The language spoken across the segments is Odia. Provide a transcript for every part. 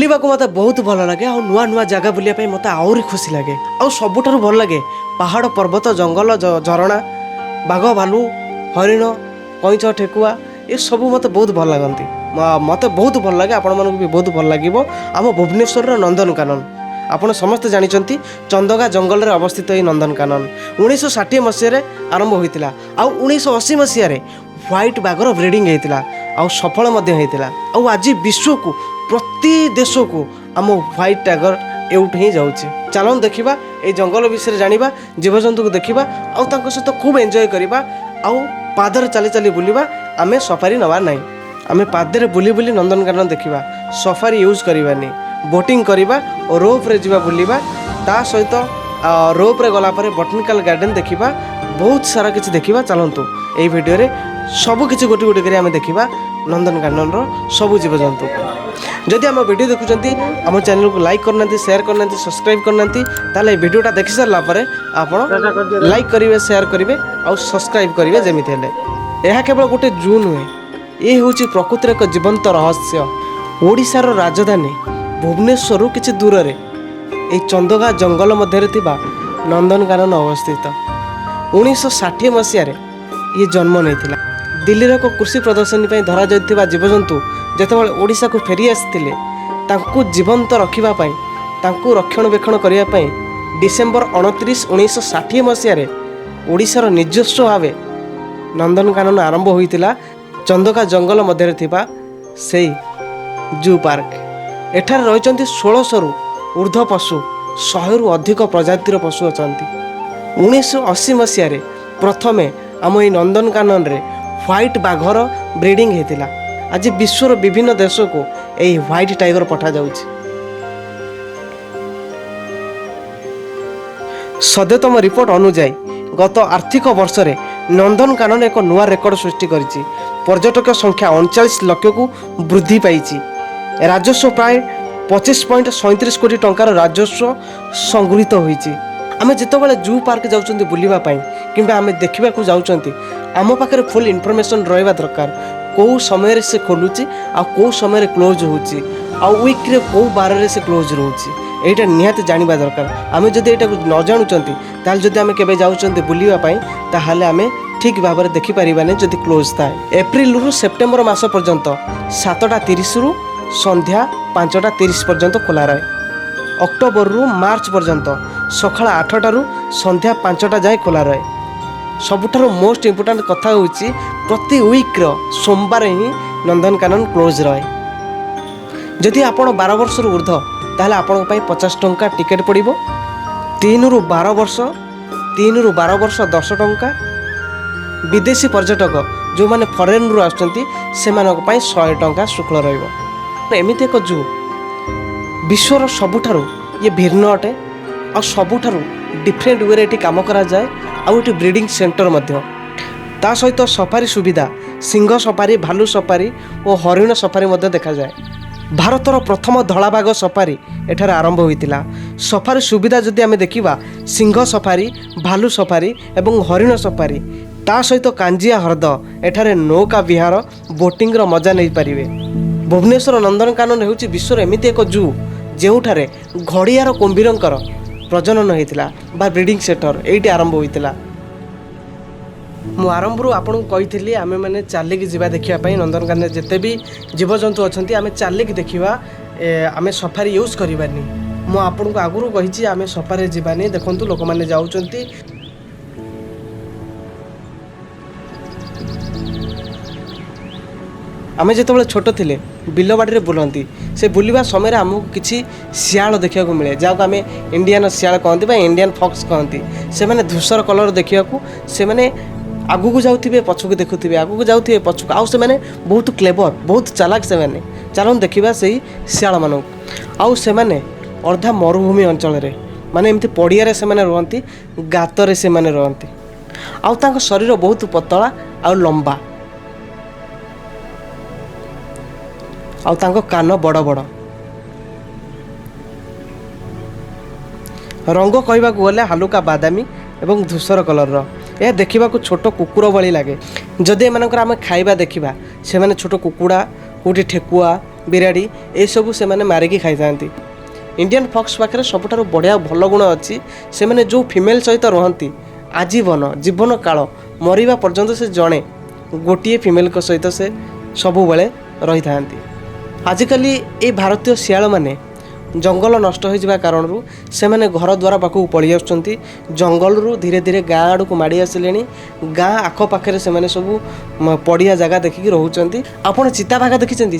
ବୁଲିବାକୁ ମୋତେ ବହୁତ ଭଲ ଲାଗେ ଆଉ ନୂଆ ନୂଆ ଜାଗା ବୁଲିବା ପାଇଁ ମୋତେ ଆହୁରି ଖୁସି ଲାଗେ। ଆଉ ସବୁଠାରୁ ଭଲ ଲାଗେ ପାହାଡ଼ ପର୍ବତ ଜଙ୍ଗଲ ଝରଣା ବାଘ ଭାଲୁ ହରିଣ କଇଁଛ ଠେକୁଆ ଏସବୁ ମୋତେ ବହୁତ ଭଲ ଲାଗନ୍ତି। ମୋତେ ବହୁତ ଭଲ ଲାଗେ, ଆପଣମାନଙ୍କୁ ବି ବହୁତ ଭଲ ଲାଗିବ। ଆମ ଭୁବନେଶ୍ୱରର ନନ୍ଦନକାନନ ଆପଣ ସମସ୍ତେ ଜାଣିଛନ୍ତି ଚନ୍ଦକା ଜଙ୍ଗଲରେ ଅବସ୍ଥିତ ଏହି ନନ୍ଦନକାନନ 1960 ମସିହାରେ ଆରମ୍ଭ ହୋଇଥିଲା। ଆଉ 1980 ମସିହାରେ ହ୍ୱାଇଟ୍ ବାଘର ବ୍ରିଡ଼ିଂ ହେଇଥିଲା ଆଉ ସଫଳ ମଧ୍ୟ ହେଇଥିଲା। ଆଉ ଆଜି ବିଶ୍ୱକୁ ପ୍ରତି ଦେଶକୁ ଆମ ହ୍ୱାଇଟ୍ ଟାଇଗର ଏଉଠୁ ହିଁ ଯାଉଛି। ଚାଲନ୍ତୁ ଦେଖିବା ଏଇ ଜଙ୍ଗଲ ବିଷୟରେ ଜାଣିବା, ଜୀବଜନ୍ତୁକୁ ଦେଖିବା ଆଉ ତାଙ୍କ ସହିତ ଖୁବ୍ ଏନ୍ଜୟ କରିବା। ଆଉ ପାଦରେ ଚାଲି ଚାଲି ବୁଲିବା, ଆମେ ସଫାରି ନେବା ନାହିଁ। ଆମେ ପାଦରେ ବୁଲି ବୁଲି ନନ୍ଦନକାନନ ଦେଖିବା, ସଫାରି ୟୁଜ୍ କରିବାନି। ବୋଟିଂ କରିବା ଓ ରୋପ୍ରେ ଯିବା ବୁଲିବା, ତା ସହିତ ରୋପ୍ରେ ଗଲା ପରେ ବଟନିକାଲ ଗାର୍ଡ଼େନ୍ ଦେଖିବା, ବହୁତ ସାରା କିଛି ଦେଖିବା। ଚାଲନ୍ତୁ ଏଇ ଭିଡ଼ିଓରେ ସବୁ କିଛି ଗୋଟି ଗୋଟି କରି ଆମେ ଦେଖିବା ନନ୍ଦନକାନନର ସବୁ ଜୀବଜନ୍ତୁ। ଯଦି ଆମ ଭିଡ଼ିଓ ଦେଖୁଛନ୍ତି ଆମ ଚ୍ୟାନେଲକୁ ଲାଇକ୍ କରୁନାହାନ୍ତି, ସେୟାର କରୁନାହାନ୍ତି, ସବସ୍କ୍ରାଇବ୍ କରୁନାହାନ୍ତି, ତାହେଲେ এই ଭିଡ଼ିଓଟା ଦେଖି ସାରିଲା ପରେ ଆପଣ ଲାଇକ୍ କରିବେ, ସେୟାର କରିବେ ଆଉ ସବସ୍କ୍ରାଇବ୍ କରିବେ ଯେମିତି ହେଲେ। ଏହା କେବଳ ଗୋଟେ ଜୁ ନୁହେଁ, ଏ ହେଉଛି ପ୍ରକୃତିର ଏକ ଜୀବନ୍ତ ରହସ୍ୟ। ଓଡ଼ିଶାର ରାଜଧାନୀ ଭୁବନେଶ୍ୱରରୁ କିଛି ଦୂରରେ ଏହି ଚନ୍ଦକା ଜଙ୍ଗଲ ମଧ୍ୟରେ ଥିବା ନନ୍ଦନକାନନ ଅବସ୍ଥିତ। 1960 ମସିହାରେ ଇଏ ଜନ୍ମ ନେଇଥିଲା। ଦିଲ୍ଲୀର ଏକ କୃଷି ପ୍ରଦର୍ଶନୀ ପାଇଁ ଧରାଯାଇଥିବା ଜୀବଜନ୍ତୁ ଯେତେବେଳେ ଓଡ଼ିଶାକୁ ଫେରି ଆସିଥିଲେ, ତାଙ୍କୁ ଜୀବନ୍ତ ରଖିବା ପାଇଁ, ତାଙ୍କୁ ରକ୍ଷଣାବେକ୍ଷଣ କରିବା ପାଇଁ ଡିସେମ୍ବର 29, 1960 ମସିହାରେ ଓଡ଼ିଶାର ନିଜସ୍ୱ ଭାବେ ନନ୍ଦନକାନନ ଆରମ୍ଭ ହୋଇଥିଲା। ଚନ୍ଦକା ଜଙ୍ଗଲ ମଧ୍ୟରେ ଥିବା ସେଇ ଜୁ ପାର୍କ। ଏଠାରେ ରହିଛନ୍ତି 1600ରୁ ଉର୍ଦ୍ଧ୍ୱ ପଶୁ, 100ରୁ ଅଧିକ ପ୍ରଜାତିର ପଶୁ ଅଛନ୍ତି। 1980 ମସିହାରେ ପ୍ରଥମେ ଆମ ଏହି ନନ୍ଦନକାନନରେ ହ୍ୱାଇଟ୍ ବାଘର ବ୍ରିଡ଼ିଂ ହେଇଥିଲା। ଆଜି ବିଶ୍ୱର ବିଭିନ୍ନ ଦେଶକୁ ଏହି ହ୍ୱାଇଟ୍ ଟାଇଗର ପଠାଯାଉଛି। ସଦ୍ୟତମ ରିପୋର୍ଟ ଅନୁଯାୟୀ ଗତ ଆର୍ଥିକ ବର୍ଷରେ ନନ୍ଦନକାନନ ଏକ ନୂଆ ରେକର୍ଡ ସୃଷ୍ଟି କରିଛି। ପର୍ଯ୍ୟଟକ ସଂଖ୍ୟା 39 ଲକ୍ଷକୁ ବୃଦ୍ଧି ପାଇଛି। ରାଜସ୍ୱ ପ୍ରାୟ 25.37 କୋଟି ଟଙ୍କାର ରାଜସ୍ୱ ସଂଗୃହୀତ ହୋଇଛି। ଆମେ ଯେତେବେଳେ ଜୁ ପାର୍କ ଯାଉଛନ୍ତି ବୁଲିବା ପାଇଁ କିମ୍ବା ଆମେ ଦେଖିବାକୁ ଯାଉଛନ୍ତି, ଆମ ପାଖରେ ଫୁଲ୍ ଇନଫର୍ମେସନ୍ ରହିବା ଦରକାର। କେଉଁ ସମୟରେ ସେ ଖୋଲୁଛି ଆଉ କେଉଁ ସମୟରେ କ୍ଲୋଜ୍ ହେଉଛି, ଆଉ ୱିକ୍ରେ କେଉଁ ବାରରେ ସେ କ୍ଲୋଜ୍ ରହୁଛି, এইটা ନିହାତି ଜାଣିବା ଦରକାର। ଆମେ ଯଦି ଏଇଟାକୁ ନ ଜାଣୁଛନ୍ତି, ତାହେଲେ ଯଦି ଆମେ କେବେ ଯାଉଛନ୍ତି ବୁଲିବା ପାଇଁ, ତାହେଲେ ଆମେ ଠିକ୍ ଭାବରେ ଦେଖିପାରିବାନି ଯଦି କ୍ଲୋଜ୍ ଥାଏ। ଏପ୍ରିଲରୁ ସେପ୍ଟେମ୍ବର ମାସ ପର୍ଯ୍ୟନ୍ତ 7ଟା 30ରୁ ସନ୍ଧ୍ୟା 5ଟା 30 ପର୍ଯ୍ୟନ୍ତ ଖୋଲା ରହେ। ଅକ୍ଟୋବରରୁ ମାର୍ଚ୍ଚ ପର୍ଯ୍ୟନ୍ତ ସକାଳ 8ଟାରୁ ସନ୍ଧ୍ୟା 5ଟା ଯାଏଁ ଖୋଲା ରହେ। ସବୁଠାରୁ ମୋଷ୍ଟ ଇମ୍ପୋର୍ଟାଣ୍ଟ କଥା ହେଉଛି ପ୍ରତି ୱିକ୍ର ସୋମବାର ହିଁ ନନ୍ଦନକାନନ କ୍ଲୋଜ୍ ରହେ। ଯଦି ଆପଣ 12 ବର୍ଷରୁ ଉର୍ଦ୍ଧ୍ୱ, ତାହେଲେ ଆପଣଙ୍କ ପାଇଁ 50 ଟଙ୍କା ଟିକେଟ୍ ପଡ଼ିବ। 3ରୁ 12 ବର୍ଷ 10 ଟଙ୍କା। ବିଦେଶୀ ପର୍ଯ୍ୟଟକ ଯେଉଁମାନେ ଫରେନ୍ରୁ ଆସୁଛନ୍ତି ସେମାନଙ୍କ ପାଇଁ 100 ଟଙ୍କା ଶୁଳ୍କ ରହିବ। ଏମିତି ଏକ ଜୁ ବିଶ୍ୱର ସବୁଠାରୁ ଇଏ ଭିନ୍ନ ଅଟେ ଆଉ ସବୁଠାରୁ ଡିଫରେଣ୍ଟ ୱେରେ ଏଠି କାମ କରାଯାଏ। ଆଉ ଏଠି ବ୍ରିଡ଼ିଂ ସେଣ୍ଟର ମଧ୍ୟ, ତା ସହିତ ସଫାରି ସୁବିଧା, ସିଂହ ସଫାରି, ଭାଲୁ ସଫାରି ଓ ହରିଣ ସଫାରି ମଧ୍ୟ ଦେଖାଯାଏ। ଭାରତର ପ୍ରଥମ ଧଳାବାଘ ସଫାରି ଏଠାରେ ଆରମ୍ଭ ହୋଇଥିଲା। ସଫାରି ସୁବିଧା ଯଦି ଆମେ ଦେଖିବା, ସିଂହ ସଫାରି, ଭାଲୁ ସଫାରି ଏବଂ ହରିଣ ସଫାରି, ତା ସହିତ କାଞ୍ଜିଆ ହ୍ରଦ, ଏଠାରେ ନୌକା ବିହାର, ବୋଟିଂର ମଜା ନେଇପାରିବେ। ଭୁବନେଶ୍ୱର ନନ୍ଦନକାନନ ହେଉଛି ବିଶ୍ୱର ଏମିତି ଏକ ଜୁ ଯେଉଁଠାରେ ଘଡ଼ିଆର କୁମ୍ଭୀରଙ୍କର ପ୍ରଜନନ ହୋଇଥିଲା ବା ବ୍ରିଡ଼ିଂ ସେଣ୍ଟର ଏଇଠି ଆରମ୍ଭ ହୋଇଥିଲା। ମୁଁ ଆରମ୍ଭରୁ ଆପଣଙ୍କୁ କହିଥିଲି ଆମେମାନେ ଚାଲିକି ଯିବା ଦେଖିବା ପାଇଁ। ନନ୍ଦନକାନନରେ ଯେତେ ବି ଜୀବଜନ୍ତୁ ଅଛନ୍ତି ଆମେ ଚାଲିକି ଦେଖିବା, ଆମେ ସଫାରି ୟୁଜ୍ କରିବାନି। ମୁଁ ଆପଣଙ୍କୁ ଆଗରୁ କହିଛି ଆମେ ସଫାରିରେ ଯିବାନି। ଦେଖନ୍ତୁ ଲୋକମାନେ ଯାଉଛନ୍ତି। ଆମେ ଯେତେବେଳେ ଛୋଟ ଥିଲେ ବିଲବାଡ଼ିରେ ବୁଲନ୍ତି, ସେ ବୁଲିବା ସମୟରେ ଆମକୁ କିଛି ଶିଆଳ ଦେଖିବାକୁ ମିଳେ, ଯାହାକୁ ଆମେ ଇଣ୍ଡିଆନ ଶିଆଳ କହନ୍ତି ବା ଇଣ୍ଡିଆନ ଫକ୍ସ କହନ୍ତି। ସେମାନେ ଧୂସର କଲର ଦେଖିବାକୁ, ସେମାନେ ଆଗକୁ ଯାଉଥିବେ ପଛକୁ ଦେଖୁଥିବେ, ଆଗକୁ ଯାଉଥିବେ ପଛକୁ, ଆଉ ସେମାନେ ବହୁତ କ୍ଲେବର, ବହୁତ ଚାଲାକ ସେମାନେ। ଚାଲନ୍ତୁ ଦେଖିବା ସେଇ ଶିଆଳମାନଙ୍କୁ। ଆଉ ସେମାନେ ଅର୍ଦ୍ଧା ମରୁଭୂମି ଅଞ୍ଚଳରେ, ମାନେ ଏମିତି ପଡ଼ିଆରେ ସେମାନେ ରୁହନ୍ତି, ଗାତରେ ସେମାନେ ରୁହନ୍ତି। ଆଉ ତାଙ୍କ ଶରୀର ବହୁତ ପତଳା ଆଉ ଲମ୍ବା, ଆଉ ତାଙ୍କ କାନ ବଡ଼ ବଡ଼। ରଙ୍ଗ କହିବାକୁ ଗଲେ ହାଲୁକା ବାଦାମୀ ଏବଂ ଧୂସର କଲରର। ଏହା ଦେଖିବାକୁ ଛୋଟ କୁକୁର ଭଳି ଲାଗେ। ଯଦି ଏମାନଙ୍କର ଆମେ ଖାଇବା ଦେଖିବା, ସେମାନେ ଛୋଟ କୁକୁଡ଼ା, କେଉଁଠି ଠେକୁଆ, ବିରାଡ଼ି ଏସବୁ ସେମାନେ ମାରିକି ଖାଇଥାନ୍ତି। ଇଣ୍ଡିଆନ୍ ଫକ୍ସ ପାଖରେ ସବୁଠାରୁ ବଢ଼ିଆ ଭଲ ଗୁଣ ଅଛି, ସେମାନେ ଯେଉଁ ଫିମେଲ୍ ସହିତ ରୁହନ୍ତି ଆଜୀବନ ଜୀବନ କାଳ ମରିବା ପର୍ଯ୍ୟନ୍ତ ସେ ଜଣେ ଗୋଟିଏ ଫିମେଲ୍ଙ୍କ ସହିତ ସେ ସବୁବେଳେ ରହିଥାନ୍ତି। ଆଜିକାଲି ଏଇ ଭାରତୀୟ ଶିଆଳମାନେ ଜଙ୍ଗଲ ନଷ୍ଟ ହୋଇଯିବା କାରଣରୁ ସେମାନେ ଘର ଦ୍ୱାର ପାଖକୁ ପଳେଇ ଆସୁଛନ୍ତି, ଜଙ୍ଗଲରୁ ଧୀରେ ଧୀରେ ଗାଁ ଆଡ଼କୁ ମାଡ଼ି ଆସିଲେଣି। ଗାଁ ଆଖପାଖରେ ସେମାନେ ସବୁ ପଡ଼ିଆ ଜାଗା ଦେଖିକି ରହୁଛନ୍ତି। ଆପଣ ଚିତାବାଘ ଦେଖିଛନ୍ତି?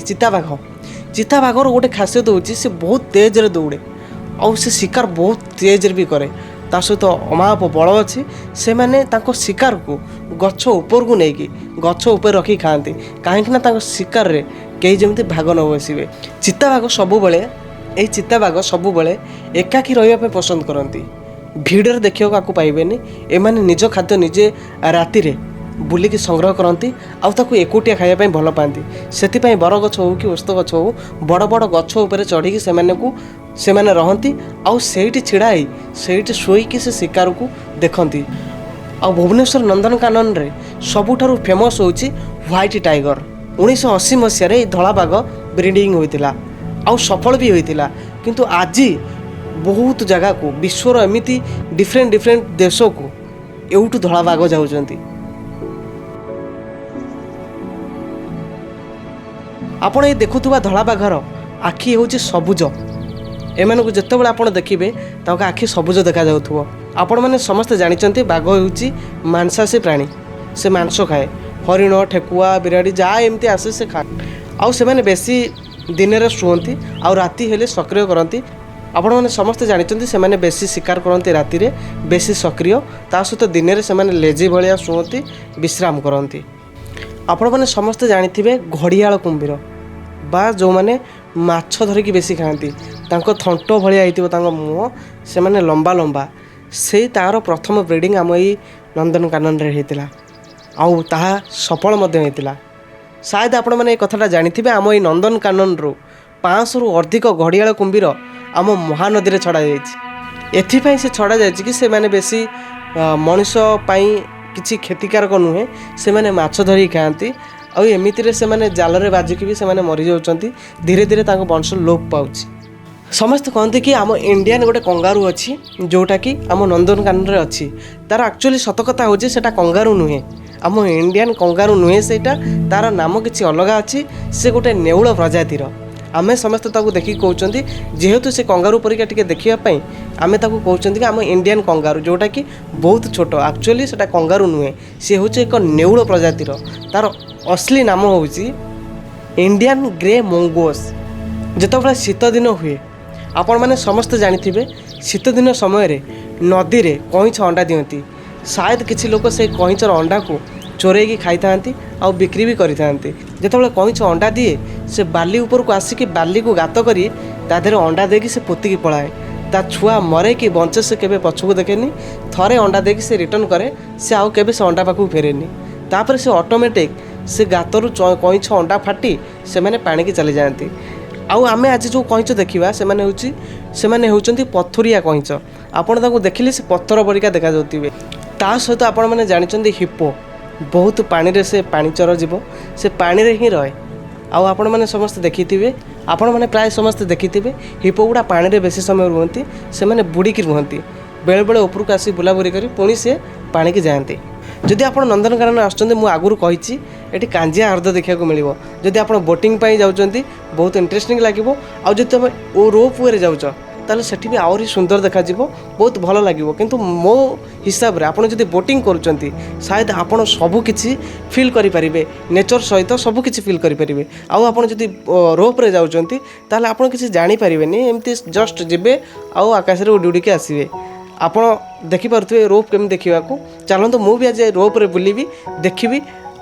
ଚିତାବାଘର ଗୋଟେ ଖାସିୟତ ହେଉଛି ସେ ବହୁତ ତେଜରେ ଦୌଡ଼େ ଆଉ ସେ ଶିକାର ବହୁତ ତେଜରେ ବି କରେ। ତା ସହିତ ଅମାପ ବଳ ଅଛି। ସେମାନେ ତାଙ୍କ ଶିକାରକୁ ଗଛ ଉପରକୁ ନେଇକି ଗଛ ଉପରେ ରଖି ଖାଆନ୍ତି, କାହିଁକିନା ତାଙ୍କ ଶିକାରରେ କେହି ଯେମିତି ଭାଗ ନ ବସିବେ। ଚିତାବାଘ ସବୁବେଳେ ଏକାକୀ ରହିବା ପାଇଁ ପସନ୍ଦ କରନ୍ତି, ଭିଡ଼ରେ ଦେଖିବାକୁ ଆକୁ ପାଇବେନି। ଏମାନେ ନିଜ ଖାଦ୍ୟ ନିଜେ ରାତିରେ ବୁଲିକି ସଂଗ୍ରହ କରନ୍ତି ଆଉ ତାକୁ ଏକୁଟିଆ ଖାଇବା ପାଇଁ ଭଲ ପାଆନ୍ତି। ସେଥିପାଇଁ ବରଗଛ ହେଉ କି ଓସ୍ତ ଗଛ ହେଉ ବଡ଼ ବଡ଼ ଗଛ ଉପରେ ଚଢ଼ିକି ସେମାନେ ରହନ୍ତି ଆଉ ସେଇଠି ଛିଡ଼ା ହେଇ ସେଇଠି ଶୋଇକି ସେ ଶିକାରକୁ ଦେଖନ୍ତି। ଆଉ ଭୁବନେଶ୍ୱର ନନ୍ଦନକାନନରେ ସବୁଠାରୁ ଫେମସ୍ ହେଉଛି ହ୍ୱାଇଟ୍ ଟାଇଗର। 1980 ମସିହାରେ ଏହି ଧଳାବାଘ ବ୍ରିଡ଼ିଂ ହୋଇଥିଲା ଆଉ ସଫଳ ବି ହୋଇଥିଲା। କିନ୍ତୁ ଆଜି ବହୁତ ଜାଗାକୁ ବିଶ୍ୱର ଏମିତି ଡିଫରେଣ୍ଟ ଦେଶକୁ ଏଉଠୁ ଧଳାବାଘ ଯାଉଛନ୍ତି। ଆପଣ ଏ ଦେଖୁଥିବା ଧଳାବାଘର ଆଖି ହେଉଛି ସବୁଜ। ଏମାନଙ୍କୁ ଯେତେବେଳେ ଆପଣ ଦେଖିବେ ତାଙ୍କ ଆଖି ସବୁଜ ଦେଖାଯାଉଥିବ। ଆପଣମାନେ ସମସ୍ତେ ଜାଣିଛନ୍ତି ବାଘ ହେଉଛି ମାଂସାଶୀ ପ୍ରାଣୀ, ସେ ମାଂସ ଖାଏ। ହରିଣ, ଠେକୁଆ, ବିରାଡ଼ି ଯାହା ଏମିତି ଆସେ ସେ ଖାଏ। ଆଉ ସେମାନେ ବେଶୀ ଦିନରେ ଶୁଅନ୍ତି ଆଉ ରାତି ହେଲେ ସକ୍ରିୟ କରନ୍ତି। ଆପଣମାନେ ସମସ୍ତେ ଜାଣିଛନ୍ତି ସେମାନେ ବେଶୀ ଶିକାର କରନ୍ତି ରାତିରେ, ବେଶୀ ସକ୍ରିୟ। ତା ସହିତ ଦିନରେ ସେମାନେ ଲେଜି ଭଳିଆ ଶୁଅନ୍ତି, ବିଶ୍ରାମ କରନ୍ତି। ଆପଣମାନେ ସମସ୍ତେ ଜାଣିଥିବେ ଘଡ଼ିଆଳ କୁମ୍ଭୀର ବା ଯେଉଁମାନେ ମାଛ ଧରିକି ବେଶୀ ଖାଆନ୍ତି, ତାଙ୍କ ଥଣ୍ଟ ଭଳିଆ ହେଇଥିବ ତାଙ୍କ ମୁହଁ, ସେମାନେ ଲମ୍ବା। ସେଇ ତା'ର ପ୍ରଥମ ବ୍ରିଡ଼ିଂ ଆମ ଏଇ ନନ୍ଦନକାନନରେ ହେଇଥିଲା ଆଉ ତାହା ସଫଳ ମଧ୍ୟ ହେଇଥିଲା। ସାୟଦ ଆପଣମାନେ ଏ କଥାଟା ଜାଣିଥିବେ, ଆମ ଏଇ ନନ୍ଦନକାନନରୁ 500ରୁ ଅଧିକ ଘଡ଼ିଆଳ କୁମ୍ଭୀର ଆମ ମହାନଦୀରେ ଛଡ଼ାଯାଇଛି। ଏଥିପାଇଁ ସେ ଛଡ଼ାଯାଇଛି କି ସେମାନେ ବେଶୀ ମଣିଷ ପାଇଁ କିଛି କ୍ଷତିକାରକ ନୁହେଁ, ସେମାନେ ମାଛ ଧରିକି ଖାଆନ୍ତି ଆଉ ଏମିତିରେ ସେମାନେ ଜାଲରେ ବାଜିକି ବି ସେମାନେ ମରିଯାଉଛନ୍ତି। ଧୀରେ ଧୀରେ ତାଙ୍କ ବଂଶ ଲୋପ ପାଉଛି। ସମସ୍ତେ କହନ୍ତି କି ଆମ ଇଣ୍ଡିଆନ୍ ଗୋଟେ କଙ୍ଗାରୁ ଅଛି ଯେଉଁଟାକି ଆମ ନନ୍ଦନକାନନରେ ଅଛି। ତା'ର ଆକ୍ଚୁଆଲି ସତ କଥା ହେଉଛି ସେଇଟା କଙ୍ଗାରୁ ନୁହେଁ, ଆମ ଇଣ୍ଡିଆନ୍ କଙ୍ଗାରୁ ନୁହେଁ ସେଇଟା, ତା'ର ନାମ କିଛି ଅଲଗା ଅଛି। ସେ ଗୋଟେ ନେଉଳ ପ୍ରଜାତିର। ଆମେ ସମସ୍ତେ ତାକୁ ଦେଖିକି କହୁଛନ୍ତି, ଯେହେତୁ ସେ କଙ୍ଗାରୁ ପରିକା ଟିକେ ଦେଖିବା ପାଇଁ ଆମେ ତାକୁ କହୁଛନ୍ତି କି ଆମ ଇଣ୍ଡିଆନ୍ କଙ୍ଗାରୁ, ଯେଉଁଟାକି ବହୁତ ଛୋଟ। ଆକ୍ଚୁଆଲି ସେଇଟା କଙ୍ଗାରୁ ନୁହେଁ, ସେ ହେଉଛି ଏକ ନେଉଳ ପ୍ରଜାତିର। ତା'ର ଅସଲି ନାମ ହେଉଛି ଇଣ୍ଡିଆନ୍ ଗ୍ରେ ମଙ୍ଗୋସ୍। ଯେତେବେଳେ ଶୀତ ଦିନ ହୁଏ, ଆପଣମାନେ ସମସ୍ତେ ଜାଣିଥିବେ ଶୀତଦିନ ସମୟରେ ନଦୀରେ କଇଁଛ ଅଣ୍ଡା ଦିଅନ୍ତି। ସାୟଦ କିଛି ଲୋକ ସେଇ କଇଁଛର ଅଣ୍ଡାକୁ ଚୋରେଇକି ଖାଇଥାନ୍ତି ଆଉ ବିକ୍ରି ବି କରିଥାନ୍ତି। ଯେତେବେଳେ କଇଁଛ ଅଣ୍ଡା ଦିଏ, ସେ ବାଲି ଉପରକୁ ଆସିକି ବାଲିକୁ ଗାତ କରି ତା ଦେହରେ ଅଣ୍ଡା ଦେଇକି ସେ ପୋତିକି ପଳାଏ। ତା ଛୁଆ ମରେ କି ବଞ୍ଚେ ସେ କେବେ ପଛକୁ ଦେଖେନି। ଥରେ ଅଣ୍ଡା ଦେଇକି ସେ ରିଟର୍ଣ୍ଣ କରେ, ସେ ଆଉ କେବେ ସେ ଅଣ୍ଡା ପାଖକୁ ଫେରେନି। ତାପରେ ସେ ଅଟୋମେଟିକ୍ ସେ ଗାତରୁ କଇଁଛ ଅଣ୍ଡା ଫାଟି ସେମାନେ ପାଣିକି ଚାଲିଯାଆନ୍ତି। ଆଉ ଆମେ ଆଜି ଯେଉଁ କଇଁଛ ଦେଖିବା ସେମାନେ ହେଉଛନ୍ତି ପଥୁରିଆ କଇଁଛ। ଆପଣ ତାଙ୍କୁ ଦେଖିଲେ ସେ ପଥର ପରିକା ଦେଖାଯାଉଥିବେ। ତା ସହିତ ଆପଣମାନେ ଜାଣିଛନ୍ତି ହିପୋ, ବହୁତ ପାଣିରେ ସେ ପାଣିଚର ଯିବ, ସେ ପାଣିରେ ହିଁ ରହେ। ଆଉ ଆପଣମାନେ ପ୍ରାୟ ସମସ୍ତେ ଦେଖିଥିବେ ହିପୋ ଗୁଡ଼ା ପାଣିରେ ବେଶୀ ସମୟ ରୁହନ୍ତି, ସେମାନେ ବୁଡ଼ିକି ରୁହନ୍ତି। ବେଳେବେଳେ ଉପରକୁ ଆସି ବୁଲାବୁଲି କରି ପୁଣି ସେ ପାଣିକି ଯାଆନ୍ତି। ଯଦି ଆପଣ ନନ୍ଦନକାନନ ଆସୁଛନ୍ତି, ମୁଁ ଆଗରୁ କହିଛି ଏଠି କାଞ୍ଜିଆ ହ୍ରଦ ଦେଖିବାକୁ ମିଳିବ। ଯଦି ଆପଣ ବୋଟିଂ ପାଇଁ ଯାଉଛନ୍ତି ବହୁତ ଇଣ୍ଟରେଷ୍ଟିଂ ଲାଗିବ। ଆଉ ଯଦି ତୁମେ ରୋପ୍ ୱେରେ ଯାଉଛ ତାହେଲେ ସେଠି ବି ଆହୁରି ସୁନ୍ଦର ଦେଖାଯିବ, ବହୁତ ଭଲ ଲାଗିବ। କିନ୍ତୁ ମୋ ହିସାବରେ ଆପଣ ଯଦି ବୋଟିଂ କରୁଛନ୍ତି ସାୟଦ ଆପଣ ସବୁକିଛି ଫିଲ୍ କରିପାରିବେ, ନେଚର୍ ସହିତ ସବୁକିଛି ଫିଲ୍ କରିପାରିବେ। ଆଉ ଆପଣ ଯଦି ରୋପ୍ରେ ଯାଉଛନ୍ତି ତାହେଲେ ଆପଣ କିଛି ଜାଣିପାରିବେନି, ଏମିତି ଜଷ୍ଟ ଯିବେ ଆଉ ଆକାଶରେ ଉଡ଼ି ଉଡ଼ିକି ଆସିବେ। ଆପଣ ଦେଖିପାରୁଥିବେ ରୋପ୍ କେମିତି ଦେଖିବାକୁ। ଚାଲନ୍ତୁ ମୁଁ ବି ଆଜି ରୋପ୍ରେ ବୁଲିବି, ଦେଖିବି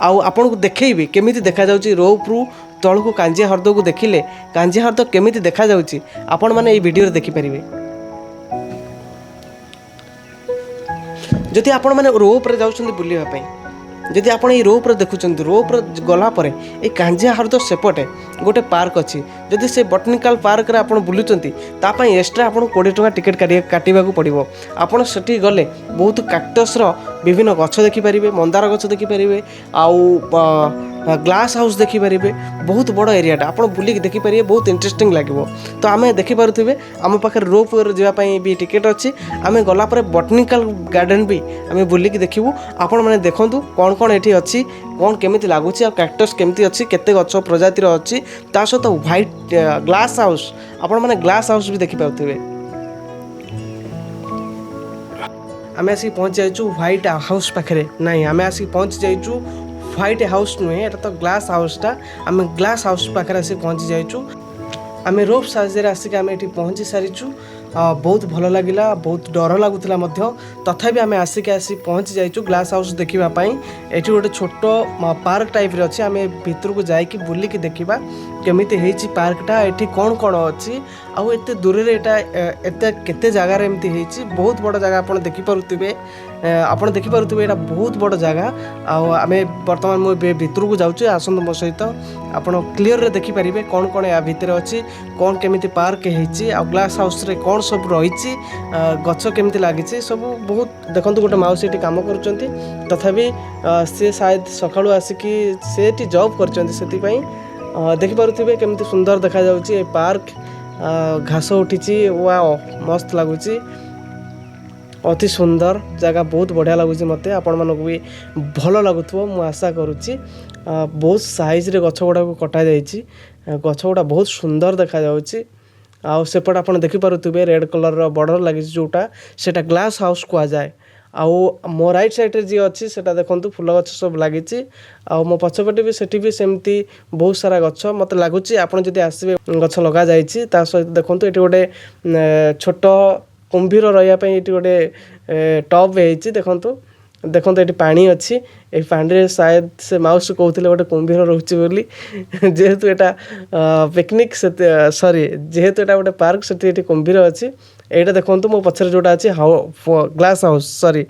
ଆଉ ଆପଣଙ୍କୁ ଦେଖେଇବି କେମିତି ଦେଖାଯାଉଛି ରୋପ୍ରୁ ତଳକୁ କାଞ୍ଜିଆ ହ୍ରଦକୁ ଦେଖିଲେ କାଞ୍ଜିଆ ହ୍ରଦ କେମିତି ଦେଖାଯାଉଛି ଆପଣମାନେ ଏଇ ଭିଡ଼ିଓରେ ଦେଖିପାରିବେ। ଯଦି ଆପଣମାନେ ରୋପ୍ରେ ଯାଉଛନ୍ତି ବୁଲିବା ପାଇଁ, ଯଦି ଆପଣ ଏଇ ରୋପ୍ରେ ଦେଖୁଛନ୍ତି, ରୋପ୍ରେ ଗଲା ପରେ ଏଇ କାଞ୍ଜିଆ ହ୍ରଦ ସେପଟେ ଗୋଟେ ପାର୍କ ଅଛି। ଯଦି ସେ ବଟନିକାଲ ପାର୍କରେ ଆପଣ ବୁଲୁଛନ୍ତି ତା ପାଇଁ ଏକ୍ସଟ୍ରା ଆପଣଙ୍କୁ 20 ଟଙ୍କା ଟିକେଟ୍ କାଟିବାକୁ ପଡ଼ିବ। ଆପଣ ସେଠି ଗଲେ ବହୁତ କାକ୍ଟସ୍ର ବିଭିନ୍ନ ଗଛ ଦେଖିପାରିବେ, ମନ୍ଦାର ଗଛ ଦେଖିପାରିବେ, ଆଉ ଗ୍ଲାସ୍ ହାଉସ୍ ଦେଖିପାରିବେ। ବହୁତ ବଡ଼ ଏରିଆଟା, ଆପଣ ବୁଲିକି ଦେଖିପାରିବେ, ବହୁତ ଇଣ୍ଟରେଷ୍ଟିଂ ଲାଗିବ। ତ ଆମେ ଦେଖିପାରୁଥିବେ ଆମ ପାଖରେ ରୋପ୍ ୱେରେ ଯିବା ପାଇଁ ବି ଟିକେଟ୍ ଅଛି। ଆମେ ଗଲା ପରେ ବଟନିକାଲ୍ ଗାର୍ଡ଼େନ୍ ବି ଆମେ ବୁଲିକି ଦେଖିବୁ। ଆପଣମାନେ ଦେଖନ୍ତୁ କ'ଣ କ'ଣ ଏଠି ଅଛି, କ'ଣ କେମିତି ଲାଗୁଛି, ଆଉ କ୍ୟାକ୍ଟସ୍ କେମିତି ଅଛି, କେତେ ଗଛ ପ୍ରଜାତିର ଅଛି, ତା ସହିତ ହ୍ୱାଇଟ୍ ଗ୍ଲାସ୍ ହାଉସ୍, ଆପଣମାନେ ଗ୍ଲାସ୍ ହାଉସ୍ ବି ଦେଖିପାରୁଥିବେ। ଆମେ ଆସିକି ପହଞ୍ଚି ଯାଇଛୁ ହ୍ୱାଇଟ୍ ହାଉସ୍ ପାଖରେ। ନାଇଁ, ଆମେ ଆସିକି ପହଞ୍ଚି ଯାଇଛୁ ହ୍ୱାଇଟ୍ ହାଉସ୍ ନୁହେଁ, ଏଇଟା ତ ଗ୍ଲାସ୍ ହାଉସ୍ଟା। ଆମେ ଗ୍ଲାସ୍ ହାଉସ୍ ପାଖରେ ଆସିକି ପହଞ୍ଚି ଯାଇଛୁ। ଆମେ ରୋପ୍ ସାହାଯ୍ୟରେ ଆସିକି ଆମେ ଏଠି ପହଞ୍ଚି ସାରିଛୁ। ବହୁତ ଭଲ ଲାଗିଲା, ବହୁତ ଡର ଲାଗୁଥିଲା ମଧ୍ୟ, ତଥାପି ଆମେ ଆସି ପହଞ୍ଚି ଯାଇଛୁ ଗ୍ଲାସ୍ ହାଉସ୍ ଦେଖିବା ପାଇଁ। ଏଠି ଗୋଟେ ଛୋଟ ପାର୍କ ଟାଇପ୍ରେ ଅଛି। ଆମେ ଭିତରକୁ ଯାଇକି ବୁଲିକି ଦେଖିବା କେମିତି ହେଇଛି ପାର୍କଟା, ଏଠି କ'ଣ କ'ଣ ଅଛି, ଆଉ ଏତେ ଦୂରରେ ଏଇଟା କେତେ ଜାଗାରେ ଏମିତି ହେଇଛି। ବହୁତ ବଡ଼ ଜାଗା, ଆପଣ ଦେଖିପାରୁଥିବେ ଏଇଟା ବହୁତ ବଡ଼ ଜାଗା। ଆଉ ଆମେ ବର୍ତ୍ତମାନ ମୁଁ ଏବେ ଭିତରକୁ ଯାଉଛି, ଆସନ୍ତୁ ମୋ ସହିତ, ଆପଣ କ୍ଲିଅରରେ ଦେଖିପାରିବେ କ'ଣ କ'ଣ ୟା ଭିତରେ ଅଛି, କ'ଣ କେମିତି ପାର୍କ ହେଇଛି, ଆଉ ଗ୍ଲାସ୍ ହାଉସ୍ରେ କ'ଣ ସବୁ ରହିଛି, ଗଛ କେମିତି ଲାଗିଛି, ସବୁ ବହୁତ ଦେଖନ୍ତୁ। ଗୋଟେ ମାଉସୀ ଏଠି କାମ କରୁଛନ୍ତି, ତଥାପି ସିଏ ସାୟଦ ସକାଳୁ ଆସିକି ସେ ଏଠି ଜବ୍ କରିଛନ୍ତି, ସେଥିପାଇଁ ଦେଖିପାରୁଥିବେ କେମିତି ସୁନ୍ଦର ଦେଖାଯାଉଛି ଏ ପାର୍କ। ଘାସ ଉଠିଛି, ୱାଓ ମସ୍ତ ଲାଗୁଛି, ଅତି ସୁନ୍ଦର ଜାଗା, ବହୁତ ବଢ଼ିଆ ଲାଗୁଛି ମୋତେ। ଆପଣମାନଙ୍କୁ ବି ଭଲ ଲାଗୁଥିବ ମୁଁ ଆଶା କରୁଛି। ବହୁତ ସାଇଜ୍ରେ ଗଛ ଗୁଡ଼ାକୁ କଟାଯାଇଛି, ଗଛ ଗୁଡ଼ା ବହୁତ ସୁନ୍ଦର ଦେଖାଯାଉଛି। ଆଉ ସେପଟେ ଆପଣ ଦେଖିପାରୁଥିବେ ରେଡ଼୍ କଲର୍ର ବର୍ଡ଼ର ଲାଗିଛି, ଯେଉଁଟା ସେଇଟା ଗ୍ଲାସ୍ ହାଉସ୍ କୁହାଯାଏ। ଆଉ ମୋ ରାଇଟ୍ ସାଇଡ଼୍ରେ ଯିଏ ଅଛି ସେଇଟା ଦେଖନ୍ତୁ ଫୁଲ ଗଛ ସବୁ ଲାଗିଛି। ଆଉ ମୋ ପଛପଟେ ବି ସେଠି ବି ସେମିତି ବହୁତ ସାରା ଗଛ ମୋତେ ଲାଗୁଛି। ଆପଣ ଯଦି ଆସିବେ, ଗଛ ଲଗାଯାଇଛି, ତା ସହିତ ଦେଖନ୍ତୁ ଏଠି ଗୋଟେ ଛୋଟ କୁମ୍ଭୀର ରହିବା ପାଇଁ ଏଠି ଗୋଟେ ଟବ୍ ହେଇଛି। ଦେଖନ୍ତୁ ଏଠି ପାଣି ଅଛି, এই ପାଣିରେ ସାୟଦ ସେ ମାଉସୀ କହୁଥିଲେ ଗୋଟେ କୁମ୍ଭୀର ରହୁଛି ବୋଲି। ଯେହେତୁ ଏଇଟା ପିକନିକ୍, ଯେହେତୁ ଏଇଟା ଗୋଟେ ପାର୍କ, ସେଠି ଏଠି କୁମ୍ଭୀର ଅଛି। এইটা ଦେଖନ୍ତୁ ମୋ ପଛରେ ଯେଉଁଟା ଅଛି ଗ୍ଲାସ୍ ହାଉସ୍,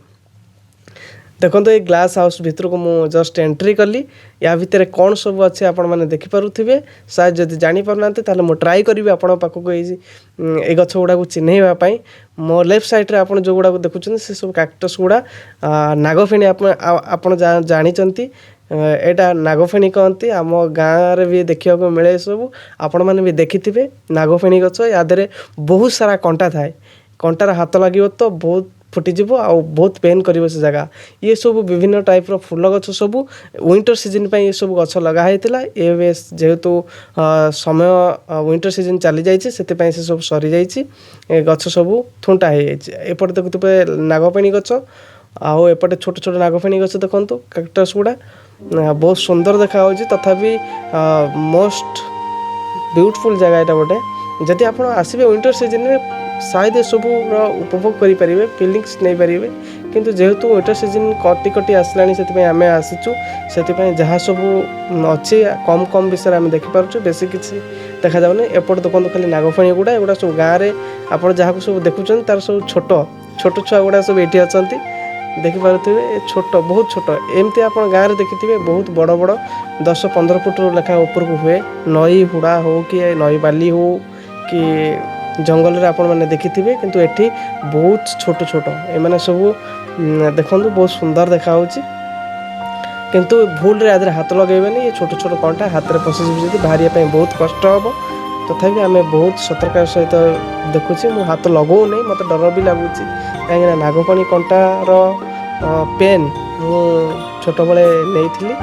ଦେଖନ୍ତୁ ଏଇ ଗ୍ଲାସ୍ ହାଉସ୍ ଭିତରକୁ ମୁଁ ଜଷ୍ଟ ଏଣ୍ଟ୍ରି କଲି। ୟା ଭିତରେ କ'ଣ ସବୁ ଅଛି ଆପଣମାନେ ଦେଖିପାରୁଥିବେ। ସାୟଦ ଯଦି ଜାଣିପାରୁନାହାନ୍ତି ତାହେଲେ ମୁଁ ଟ୍ରାଏ କରିବି ଆପଣଙ୍କ ପାଖକୁ ଏଇ ଗଛ ଗୁଡ଼ାକୁ ଚିହ୍ନେଇବା ପାଇଁ। ମୋ ଲେଫ୍ଟ ସାଇଡ଼୍ରେ ଆପଣ ଯେଉଁଗୁଡ଼ାକୁ ଦେଖୁଛନ୍ତି ସେ ସବୁ କ୍ୟାକ୍ଟସ୍ ଗୁଡ଼ା ନାଗଫେଣି। ଆପଣ ଜାଣିଛନ୍ତି ଏଇଟା ନାଗଫେଣି କହନ୍ତି। ଆମ ଗାଁରେ ବି ଦେଖିବାକୁ ମିଳେ ଏସବୁ, ଆପଣମାନେ ବି ଦେଖିଥିବେ ନାଗଫେଣି ଗଛ। ୟା ଦେହରେ ବହୁତ ସାରା କଣ୍ଟା ଥାଏ, କଣ୍ଟାର ହାତ ଲାଗିବ ତ ବହୁତ ଫୁଟିଯିବ ଆଉ ବହୁତ ପେନ୍ କରିବ ସେ ଜାଗା। ଇଏ ସବୁ ବିଭିନ୍ନ ଟାଇପ୍ର ଫୁଲ ଗଛ ସବୁ ୱିଣ୍ଟର ସିଜନ୍ ପାଇଁ ଏସବୁ ଗଛ ଲଗା ହେଇଥିଲା। ଏବେ ଯେହେତୁ ସମୟ ୱିଣ୍ଟର ସିଜନ୍ ଚାଲିଯାଇଛି, ସେଥିପାଇଁ ସେ ସବୁ ସରିଯାଇଛି, ଏ ଗଛ ସବୁ ଥୁଣ୍ଟା ହେଇଯାଇଛି। ଏପଟେ ଦେଖୁଥିବେ ନାଗଫେଣି ଗଛ, ଆଉ ଏପଟେ ଛୋଟ ଛୋଟ ନାଗଫେଣି ଗଛ ଦେଖନ୍ତୁ, କ୍ୟାକ୍ଟସ୍ ଗୁଡ଼ା ବହୁତ ସୁନ୍ଦର ଦେଖାହେଉଛି। ତଥାପି ମୋଷ୍ଟ ବ୍ୟୁଟିଫୁଲ୍ ଜାଗା ଏଇଟା ଗୋଟେ। ଯଦି ଆପଣ ଆସିବେ ୱିଣ୍ଟର ସିଜନ୍ରେ ସାୟଦ ଏସବୁର ଉପଭୋଗ କରିପାରିବେ, ଫିଲିଙ୍ଗସ୍ ନେଇପାରିବେ। କିନ୍ତୁ ଯେହେତୁ ୱିଣ୍ଟର ସିଜନ୍ କଟି ଆସିଲାଣି, ସେଥିପାଇଁ ଆମେ ଆସିଛୁ। ସେଥିପାଇଁ ଯାହା ସବୁ ଅଛି କମ୍ ବିଷୟରେ ଆମେ ଦେଖିପାରୁଛୁ, ବେଶୀ କିଛି ଦେଖାଯାଉନି। ଏପଟେ ଦେଖନ୍ତୁ ଖାଲି ନାଗଫେଣି ଗୁଡ଼ା, ଏଗୁଡ଼ା ସବୁ ଗାଁରେ ଆପଣ ଯାହାକୁ ସବୁ ଦେଖୁଛନ୍ତି ତାର ସବୁ ଛୋଟ ଛୁଆ ଗୁଡ଼ା ସବୁ ଏଠି ଅଛନ୍ତି, ଦେଖିପାରୁଥିବେ। ବହୁତ ଛୋଟ, ଏମିତି ଆପଣ ଗାଁରେ ଦେଖିଥିବେ ବହୁତ ବଡ଼ 10-15 ଫୁଟରୁ ଲେଖା ଉପରକୁ ହୁଏ। ନଈ ହୁଡ଼ା ହଉ କି ନଈ ବାଲି ହଉ କି ଜଙ୍ଗଲରେ ଆପଣମାନେ ଦେଖିଥିବେ, କିନ୍ତୁ ଏଠି ବହୁତ ଛୋଟ ଏମାନେ ସବୁ ଦେଖନ୍ତୁ ବହୁତ ସୁନ୍ଦର ଦେଖାହେଉଛି। କିନ୍ତୁ ଭୁଲରେ ଆଧିରେ ହାତ ଲଗାଇବେନି, ଏ ଛୋଟ କଣ୍ଟା ହାତରେ ପଶିଯିବ ଯଦି ବାହାରିବା ପାଇଁ ବହୁତ କଷ୍ଟ ହେବ। ତଥାପି ଆମେ ବହୁତ ସତର୍କତାର ସହିତ ଦେଖୁଛି, ମୁଁ ହାତ ଲଗାଉନି, ମୋତେ ଡର ବି ଲାଗୁଛି। କାହିଁକିନା ନାଗଫେଣି କଣ୍ଟାର ପେନ୍ ମୁଁ ଛୋଟବେଳେ ନେଇଥିଲି।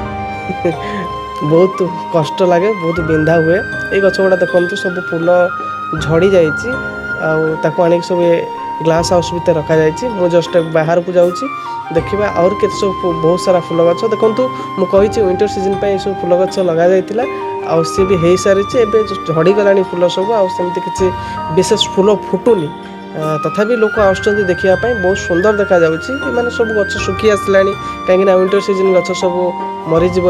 ବହୁତ କଷ୍ଟ ଲାଗେ, ବହୁତ ବିନ୍ଧା ହୁଏ। ଏଇ ଗଛ ଗୁଡ଼ା ଦେଖନ୍ତୁ ସବୁ ଫୁଲ ଝଡ଼ି ଯାଇଛି, ଆଉ ତାକୁ ଆଣିକି ସବୁ ଗ୍ଲାସ୍ ହାଉସ୍ ଭିତରେ ରଖାଯାଇଛି। ମୁଁ ଜଷ୍ଟ ବାହାରକୁ ଯାଉଛି, ଦେଖିବା ଆହୁରି କେତେ ସବୁ ବହୁତ ସାରା ଫୁଲ ଗଛ ଦେଖନ୍ତୁ। ମୁଁ କହିଛି ୱିଣ୍ଟର ସିଜନ୍ ପାଇଁ ଏସବୁ ଫୁଲ ଗଛ ଲଗାଯାଇଥିଲା, ଆଉ ସିଏ ବି ହେଇସାରିଛି। ଏବେ ଝଡ଼ିଗଲାଣି ଫୁଲ ସବୁ, ଆଉ ସେମିତି କିଛି ବିଶେଷ ଫୁଲ ଫୁଟୁନି। ତଥାପି ଲୋକ ଆସୁଛନ୍ତି ଦେଖିବା ପାଇଁ, ବହୁତ ସୁନ୍ଦର ଦେଖାଯାଉଛି। ଏମାନେ ସବୁ ଗଛ ଶୁଖି ଆସିଲାଣି, କାହିଁକିନା ୱିଣ୍ଟର ସିଜନ୍ ଗଛ ସବୁ ମରିଯିବ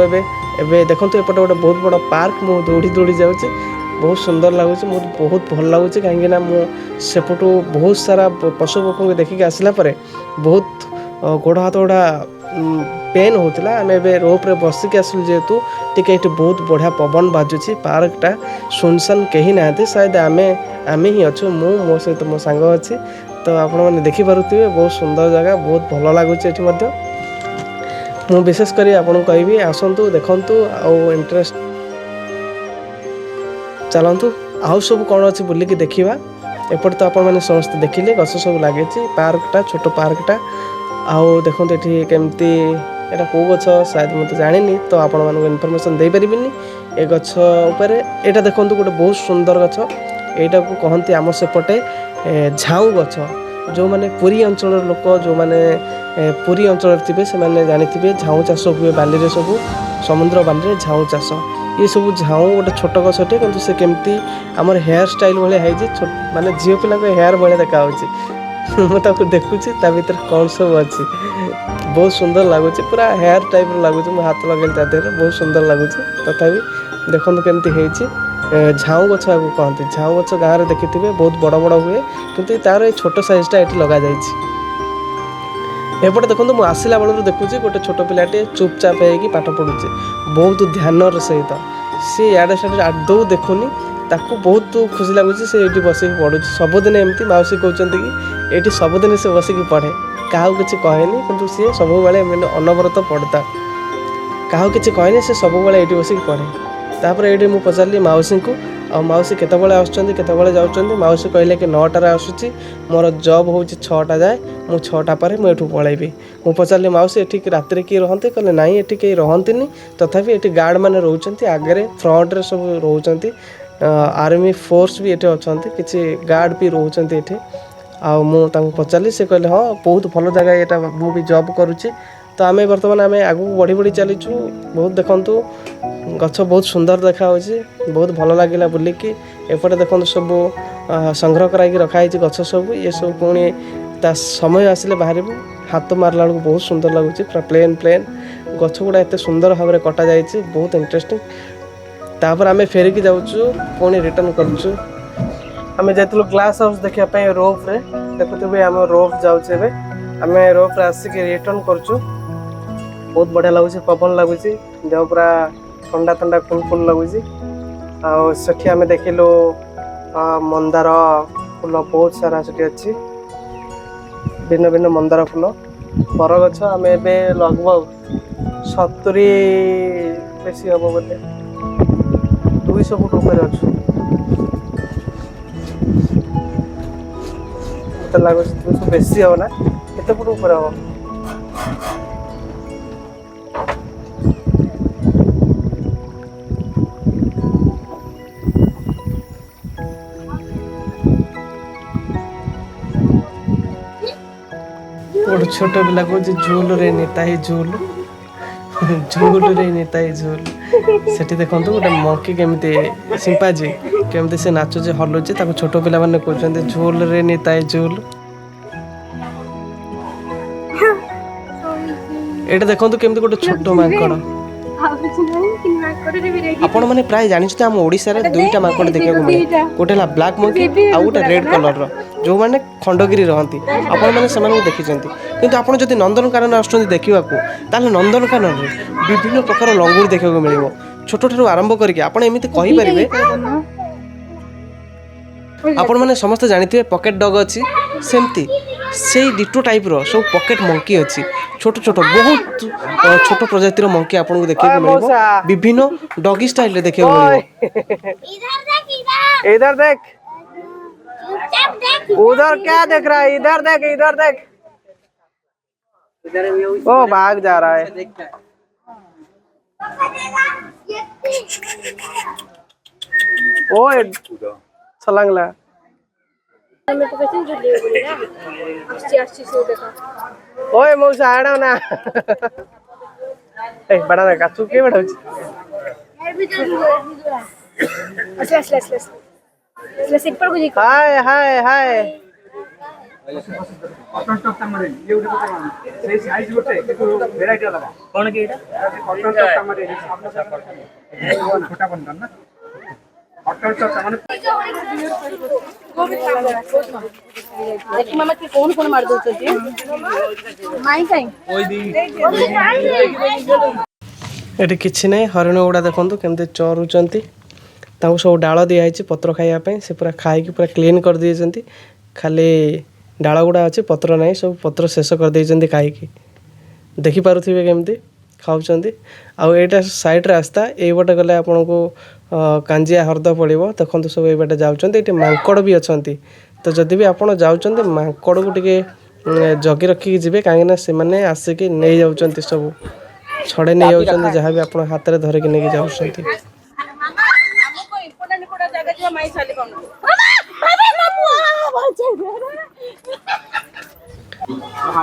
ଏବେ ଦେଖନ୍ତୁ ଏପଟେ ଗୋଟେ ବହୁତ ବଡ଼ ପାର୍କ। ମୁଁ ଦୌଡ଼ି ଯାଉଛି, ବହୁତ ସୁନ୍ଦର ଲାଗୁଛି, ମୋତେ ବହୁତ ଭଲ ଲାଗୁଛି। କାହିଁକିନା ମୁଁ ସେପଟୁ ବହୁତ ସାରା ପଶୁପକ୍ଷୀଙ୍କୁ ଦେଖିକି ଆସିଲା ପରେ ବହୁତ ଗୋଡ଼ ହାତ ଗୁଡ଼ା ପେନ୍ ହେଉଥିଲା। ଆମେ ଏବେ ରୋପ୍ରେ ବସିକି ଆସିଲୁ, ଯେହେତୁ ଟିକେ ଏଠି ବହୁତ ବଢ଼ିଆ ପବନ ବାଜୁଛି। ପାର୍କଟା ସୁନସାନ୍, କେହି ନାହାନ୍ତି, ସାୟଦ ଆମେ ହିଁ ଅଛୁ, ମୋ ସହିତ ମୋ ସାଙ୍ଗ ଅଛି। ତ ଆପଣମାନେ ଦେଖିପାରୁଥିବେ ବହୁତ ସୁନ୍ଦର ଜାଗା, ବହୁତ ଭଲ ଲାଗୁଛି ଏଠି ମଧ୍ୟ। ମୁଁ ବିଶେଷ କରି ଆପଣଙ୍କୁ କହିବି ଆସନ୍ତୁ ଦେଖନ୍ତୁ ଆଉ ଇଣ୍ଟରେଷ୍ଟ ଚାଲନ୍ତୁ ଆଉ ସବୁ କ'ଣ ଅଛି ବୁଲିକି ଦେଖିବା। ଏପଟେ ତ ଆପଣମାନେ ସମସ୍ତେ ଦେଖିଲେ ଗଛ ସବୁ ଲାଗିଛି ପାର୍କଟା ଛୋଟ ପାର୍କଟା। ଆଉ ଦେଖନ୍ତୁ ଏଠି କେମିତି ଏଇଟା କେଉଁ ଗଛ ସାୟଦ ମୁଁ ତ ଜାଣିନି ତ ଆପଣମାନଙ୍କୁ ଇନଫର୍ମେସନ୍ ଦେଇପାରିବିନି ଏ ଗଛ ଉପରେ। ଏଇଟା ଦେଖନ୍ତୁ ଗୋଟେ ବହୁତ ସୁନ୍ଦର ଗଛ ଏଇଟାକୁ କହନ୍ତି ଆମ ସେପଟେ ଝାଉଁ ଗଛ। ଯେଉଁମାନେ ପୁରୀ ଅଞ୍ଚଳର ଲୋକ ଯେଉଁମାନେ ପୁରୀ ଅଞ୍ଚଳରେ ଥିବେ ସେମାନେ ଜାଣିଥିବେ ଝାଉଁ ଚାଷ ହୁଏ ବାଲିରେ ସବୁ ସମୁଦ୍ର ବାଲିରେ ଝାଉଁ ଚାଷ। ଏସବୁ ଝାଉଁ ଗୋଟେ ଛୋଟ ଗଛଟେ କିନ୍ତୁ ସେ କେମିତି ଆମର ହେୟାର ଷ୍ଟାଇଲ୍ ଭଳିଆ ହେଇଛି ମାନେ ଝିଅ ପିଲାଙ୍କ ହେୟାର ଭଳିଆ ଦେଖାହେଉଛି। ମୁଁ ତାକୁ ଦେଖୁଛି ତା ଭିତରେ କ'ଣ ସବୁ ଅଛି ବହୁତ ସୁନ୍ଦର ଲାଗୁଛି ପୁରା ହେୟାର ଟାଇପ୍ର ଲାଗୁଛି। ମୁଁ ହାତ ଲଗେଇଲି ତା ଦେହରେ ବହୁତ ସୁନ୍ଦର ଲାଗୁଛି। ତଥାପି ଦେଖନ୍ତୁ କେମିତି ହେଇଛି ଝାଉଁ ଗଛ ଆକୁ କହନ୍ତି। ଝାଉଁ ଗଛ ଗାଁରେ ଦେଖିଥିବେ ବହୁତ ବଡ଼ ବଡ଼ ହୁଏ କିନ୍ତୁ ତାର ଏଇ ଛୋଟ ସାଇଜ୍ଟା ଏଠି ଲଗାଯାଇଛି। ଏପଟେ ଦେଖନ୍ତୁ ମୁଁ ଆସିଲା ବେଳରୁ ଦେଖୁଛି ଗୋଟେ ଛୋଟ ପିଲାଟିଏ ଚୁପଚାପ ହେଇକି ପାଠ ପଢ଼ୁଛି ବହୁତ ଧ୍ୟାନର ସହିତ। ସେ ଇଆଡ଼େ ସିଆଡ଼େ ଆଦୌ ଦେଖୁନି ତାକୁ ବହୁତ ଖୁସି ଲାଗୁଛି ସେ ଏଇଠି ବସିକି ପଢ଼ୁଛି। ସବୁଦିନ ଏମିତି ମାଉସୀ କହୁଛନ୍ତି କି ଏଇଠି ସବୁଦିନ ସେ ବସିକି ପଢ଼େ କାହାକୁ କିଛି କହେନି କିନ୍ତୁ ସିଏ ସବୁବେଳେ ଏମିତି ଅନବରତ ପଢ଼ୁତା କାହାକୁ କିଛି କହେନି ସେ ସବୁବେଳେ ଏଇଠି ବସିକି ପଢ଼େ। ତାପରେ ଏଇଠି ମୁଁ ପଚାରିଲି ମାଉସୀଙ୍କୁ ଆଉ ମାଉସୀ କେତେବେଳେ ଆସୁଛନ୍ତି କେତେବେଳେ ଯାଉଛନ୍ତି। ମାଉସୀ କହିଲେ କି 9ଟାରେ ଆସୁଛି ମୋର ଜବ୍ ହେଉଛି 6ଟା ଯାଏ ମୁଁ 6ଟା ପରେ ମୁଁ ଏଠୁ ପଳାଇବି। ମୁଁ ପଚାରିଲି ମାଉସୀ ଏଠି ରାତିରେ କିଏ ରହନ୍ତି କହିଲେ ନାଇଁ ଏଠି କେହି ରହନ୍ତିନି ତଥାପି ଏଠି ଗାର୍ଡ଼ମାନେ ରହୁଛନ୍ତି ଆଗରେ ଫ୍ରଣ୍ଟରେ ସବୁ ରହୁଛନ୍ତି। ଆର୍ମି ଫୋର୍ସ ବି ଏଠି ଅଛନ୍ତି କିଛି ଗାର୍ଡ଼ ବି ରହୁଛନ୍ତି ଏଠି। ଆଉ ମୁଁ ତାଙ୍କୁ ପଚାରିଲି ସେ କହିଲେ ହଁ ବହୁତ ଭଲ ଜାଗା ଏଇଟା ମୁଁ ବି ଜବ୍ କରୁଛି। ତ ଆମେ ବର୍ତ୍ତମାନ ଆଗକୁ ବଢ଼ି ବଢ଼ି ଚାଲିଛୁ। ବହୁତ ଦେଖନ୍ତୁ ଗଛ ବହୁତ ସୁନ୍ଦର ଦେଖାହେଉଛି ବହୁତ ଭଲ ଲାଗିଲା ବୁଲିକି। ଏପଟେ ଦେଖନ୍ତୁ ସବୁ ସଂଗ୍ରହ କରାଇକି ରଖାହେଇଛି ଗଛ ସବୁ ଏସବୁ ପୁଣି ତା ସମୟ ଆସିଲେ ବାହାରିବୁ। ହାତ ମାରିଲା ବେଳକୁ ବହୁତ ସୁନ୍ଦର ଲାଗୁଛି ପୁରା ପ୍ଲେନ୍ ଗଛ ଗୁଡ଼ା ଏତେ ସୁନ୍ଦର ଭାବରେ କଟାଯାଇଛି ବହୁତ ଇଣ୍ଟରେଷ୍ଟିଂ। ତାପରେ ଆମେ ଫେରିକି ଯାଉଛୁ ପୁଣି ରିଟର୍ନ କରୁଛୁ। ଆମେ ଯାଇଥିଲୁ ଗ୍ଲାସ୍ ହାଉସ୍ ଦେଖିବା ପାଇଁ ରୋପ୍ରେ ଦେଖୁଥିବେ ଆମ ରୋପ୍ ଯାଉଛି ଏବେ ଆମେ ରୋପ୍ରେ ଆସିକି ରିଟର୍ନ କରୁଛୁ। ବହୁତ ବଢ଼ିଆ ଲାଗୁଛି ପବନ ଲାଗୁଛି ଦେହ ପୁରା ଥଣ୍ଡା ଥଣ୍ଡା କୁଲ୍ ଲାଗୁଛି। ଆଉ ସେଠି ଆମେ ଦେଖିଲୁ ମନ୍ଦାର ଫୁଲ ବହୁତ ସାରା ସେଠି ଅଛି ଭିନ୍ନ ଭିନ୍ନ ମନ୍ଦାର ଫୁଲ। ବରଗଛ ଆମେ ଏବେ ଲଗଭଗ 70 ବେଶୀ ହେବ ବୋଧେ 200 ଫୁଟ ଉପରେ ଅଛୁ। ମତେ ଲାଗୁଛି 200 ବେଶୀ ହବ ନା କେତେ ଫୁଟ ଉପରେ ହବ। ଗୋଟେ ଛୋଟ ପିଲା କହୁଛି ଝୁଲରେ ନେତାଇ ଝୁଲ ଝୁଲରେ ନେତାଇ ଝୁଲ। ସେଠି ଦେଖନ୍ତୁ ଗୋଟେ ମଙ୍କି କେମିତି ସିମ୍ପାଜି କେମିତି ସେ ନାଚୁଛି ହଲୁଛି ତାକୁ ଛୋଟ ପିଲାମାନେ କହୁଛନ୍ତି ଝୁଲରେ ନେତାଇ ଝୁଲ। ଏଇଟା ଦେଖନ୍ତୁ କେମିତି ଗୋଟେ ଛୋଟ ମାଙ୍କଡ଼। ଆପଣମାନେ ପ୍ରାୟ ଜାଣିଛନ୍ତି ଆମ ଓଡ଼ିଶାରେ 2ଟା ମାଙ୍କଡ଼ ଦେଖିବାକୁ ମିଳେ ଗୋଟେ ହେଲା ବ୍ଲାକ୍ ମଙ୍କି ଆଉ ଗୋଟେ ରେଡ୍ କଲର୍ର ଯେଉଁମାନେ ଖଣ୍ଡଗିରି ରହନ୍ତି ଆପଣମାନେ ସେମାନଙ୍କୁ ଦେଖିଛନ୍ତି। କିନ୍ତୁ ଆପଣ ଯଦି ନନ୍ଦନକାନନ ଆସୁଛନ୍ତି ଦେଖିବାକୁ ତାହେଲେ ନନ୍ଦନକାନନରେ ବିଭିନ୍ନ ପ୍ରକାର ଲଙ୍ଗୁର ଦେଖିବାକୁ ମିଳିବ ଛୋଟଠାରୁ ଆରମ୍ଭ କରିକି ଆପଣ ଏମିତି କହିପାରିବେ। ଆପଣମାନେ ସମସ୍ତେ ଜାଣିଥିବେ ପକେଟ୍ ଡଗ୍ ଅଛି ସେମିତି ସେଇ ଡିଟୋ ଟାଇପ୍ର ସବୁ ପକେଟ୍ ମଙ୍କି ଅଛି ଛୋଟ ଛୋଟ ବହୁତ ଛୋଟ ପ୍ରଜାତିର ମଙ୍କି ଆପଣଙ୍କୁ ଦେଖିବାକୁ ମିଳିବ ବିଭିନ୍ନ ଡଗି ଷ୍ଟାଇଲରେ ଦେଖିବାକୁ ମିଳିବ। इधर देख उधर क्या देख रहा है इधर देख ओ भाग जा रहा है। ओए छलांगला ओए मौसा आड़ा ना ए बड़ा ना काचू के बड़ा हाय हाय हाय ଏଠି କିଛି ନାହିଁ ହରିଣ ଗୁଡ଼ା ଦେଖନ୍ତୁ କେମିତି ଚରୁଛନ୍ତି ତାଙ୍କୁ ସବୁ ଡାଳ ଦିଆହେଇଛି ପତ୍ର ଖାଇବା ପାଇଁ ସେ ପୁରା ଖାଇକି ପୁରା କ୍ଲିନ୍ କରିଦେଇଛନ୍ତି ଖାଲି ଡାଳ ଗୁଡ଼ା ଅଛି ପତ୍ର ନାହିଁ ସବୁ ପତ୍ର ଶେଷ କରିଦେଇଛନ୍ତି ଖାଇକି ଦେଖିପାରୁଥିବେ କେମିତି ଖାଉଛନ୍ତି। ଆଉ ଏଇଟା ସାଇଡ୍ ରାସ୍ତା, ଏଇପଟେ ଗଲେ ଆପଣଙ୍କୁ କାଞ୍ଜିଆ ହ୍ରଦ ପଡ଼ିବ। ଦେଖନ୍ତୁ ସବୁ ଏଇପଟେ ଯାଉଛନ୍ତି। ଏଠି ମାଙ୍କଡ଼ ବି ଅଛନ୍ତି। ତ ଯଦି ବି ଆପଣ ଯାଉଛନ୍ତି ମାଙ୍କଡ଼କୁ ଟିକେ ଜଗି ରଖିକି ଯିବେ, କାହିଁକିନା ସେମାନେ ଆସିକି ନେଇଯାଉଛନ୍ତି ସବୁ, ଛଡ଼େଇ ନେଇଯାଉଛନ୍ତି ଯାହା ବି ଆପଣ ହାତରେ ଧରିକି ନେଇକି ଯାଉଛନ୍ତି।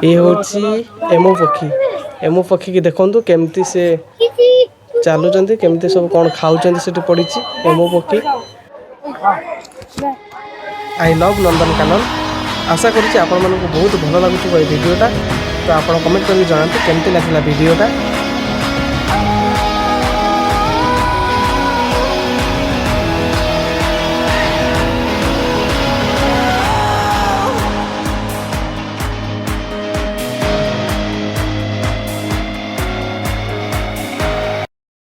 ଇଏ ହେଉଛି ଏମୁ ପକ୍ଷୀ। ଏମୁ ପକ୍ଷୀକି ଦେଖନ୍ତୁ କେମିତି ସେ ଚାଲୁଛନ୍ତି, କେମିତି ସବୁ କ'ଣ ଖାଉଛନ୍ତି ସେଠି ପଡ଼ିଛି। ଏମୁ ପକ୍ଷୀ। I love Nandankanan. ଆଶା କରୁଛି ଆପଣମାନଙ୍କୁ ବହୁତ ଭଲ ଲାଗୁଥିବ ଏଇ ଭିଡ଼ିଓଟା। ତ ଆପଣ କମେଣ୍ଟ କରିକି ଜଣାନ୍ତୁ କେମିତି ଲାଗିଲା ଭିଡ଼ିଓଟା।